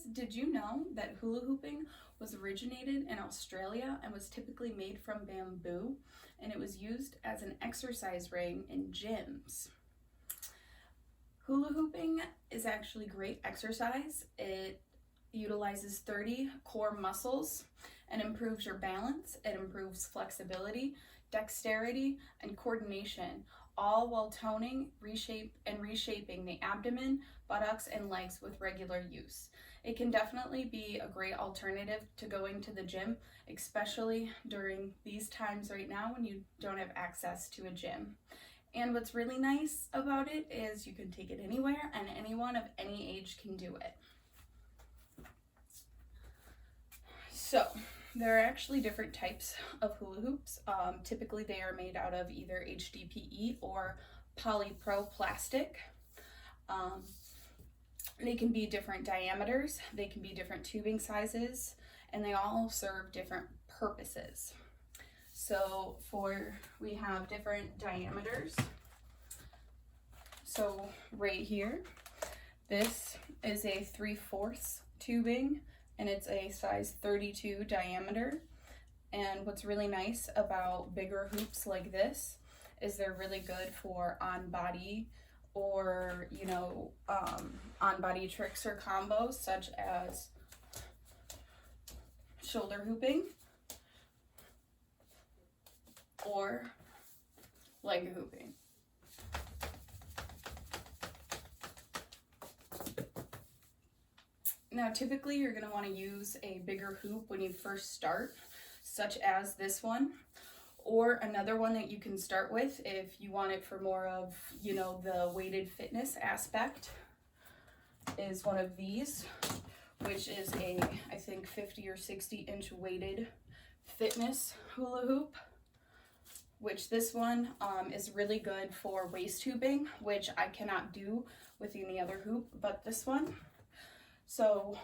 did you know that hula hooping was originated in Australia and was typically made from bamboo, and it was used as an exercise ring in gyms? Hula hooping is actually great exercise. It utilizes 30 core muscles and improves your balance. It improves flexibility, dexterity, and coordination, all while toning, reshaping the abdomen, buttocks, and legs with regular use. It can definitely be a great alternative to going to the gym, especially during these times right now when you don't have access to a gym. And what's really nice about it is you can take it anywhere and anyone of any age can do it. So there are actually different types of hula hoops. Typically they are made out of either HDPE or polypro plastic. They can be different diameters, they can be different tubing sizes, and they all serve different purposes. So we have different diameters. So right here, this is a 3/4 tubing, and it's a size 32 diameter. And what's really nice about bigger hoops like this is they're really good for on-body or, on-body tricks or combos such as shoulder hooping or leg hooping. Now, typically you're going to want to use a bigger hoop when you first start, such as this one, or another one that you can start with if you want it for more of, the weighted fitness aspect, is one of these, which is I think 50 or 60 inch weighted fitness hula hoop, which this one is really good for waist hooping, which I cannot do with any other hoop but this one. So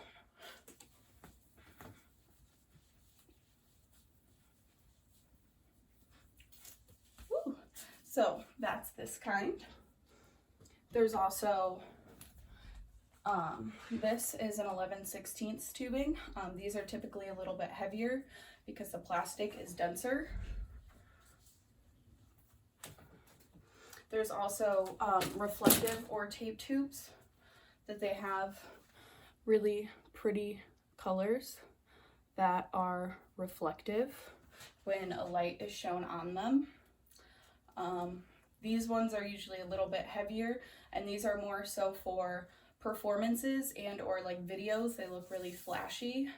that's this kind. There's also this is an 11/16 tubing. These are typically a little bit heavier because the plastic is denser. There's also reflective or tape tubes that they have really pretty colors that are reflective when a light is shown on them. These ones are usually a little bit heavier, and these are more so for performances and or like videos. They look really flashy.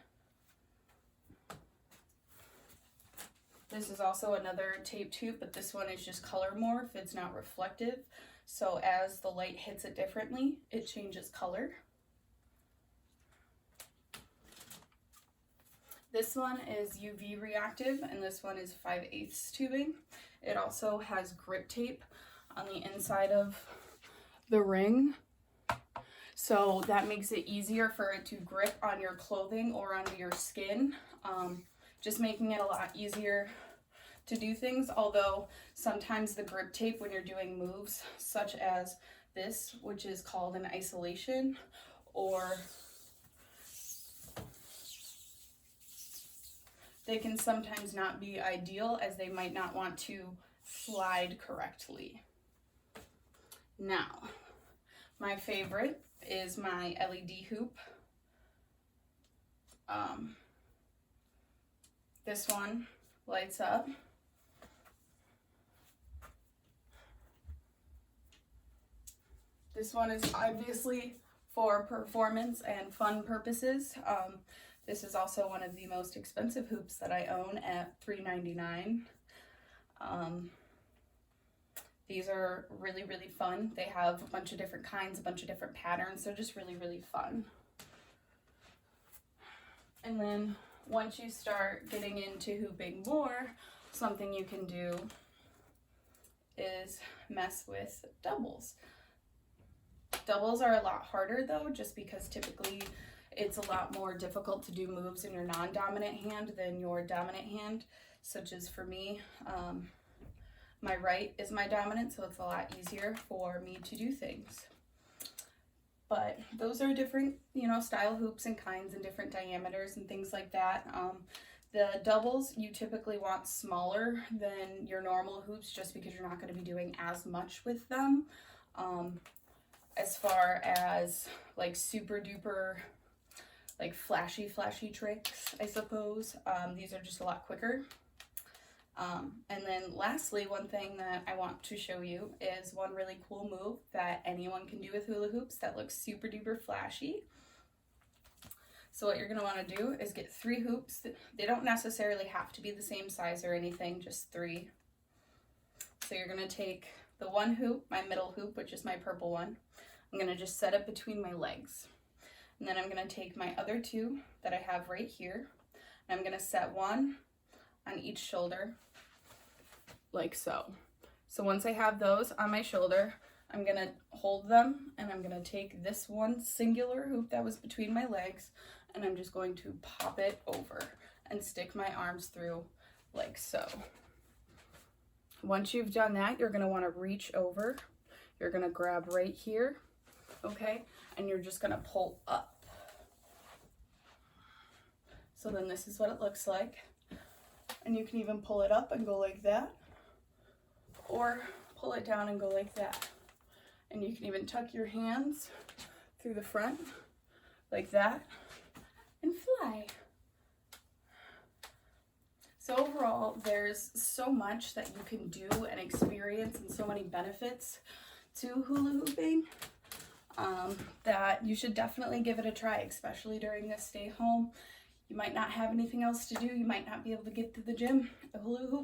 This is also another tape tube, but this one is just color morph. It's not reflective. So as the light hits it differently, it changes color. This one is UV reactive, and this one is 5/8 tubing. It also has grip tape on the inside of the ring, so that makes it easier for it to grip on your clothing or onto your skin, just making it a lot easier to do things. Although sometimes the grip tape, when you're doing moves such as this, which is called an isolation, or they can sometimes not be ideal as they might not want to slide correctly. Now, my favorite is my LED hoop. This one lights up. This one is obviously for performance and fun purposes. This is also one of the most expensive hoops that I own at $3.99. These are really, really fun. They have a bunch of different kinds, a bunch of different patterns. They're just really, really fun. And then once you start getting into hooping more, something you can do is mess with doubles. Doubles are a lot harder though, just because typically it's a lot more difficult to do moves in your non-dominant hand than your dominant hand, such as for me. My right is my dominant, so it's a lot easier for me to do things. But those are different, you know, style hoops and kinds and different diameters and things like that. The doubles, you typically want smaller than your normal hoops just because you're not going to be doing as much with them. As far as like super duper, like flashy tricks, I suppose. These are just a lot quicker. And then lastly, one thing that I want to show you is one really cool move that anyone can do with hula hoops that looks super duper flashy. So what you're going to want to do is get 3 hoops. They don't necessarily have to be the same size or anything, just 3. So you're going to take the one hoop, my middle hoop, which is my purple one. I'm going to just set it between my legs. And then I'm going to take my other 2 that I have right here. And I'm going to set one on each shoulder, like so. So once I have those on my shoulder, I'm going to hold them and I'm going to take this one singular hoop that was between my legs and I'm just going to pop it over and stick my arms through like so. Once you've done that, you're going to want to reach over. You're going to grab right here, okay? And you're just going to pull up. So then this is what it looks like. And you can even pull it up and go like that, or pull it down and go like that. And you can even tuck your hands through the front like that and fly. So overall, there's so much that you can do and experience and so many benefits to hula hooping that you should definitely give it a try, especially during this stay home. You might not have anything else to do. You might not be able to get to the gym. A hula hoop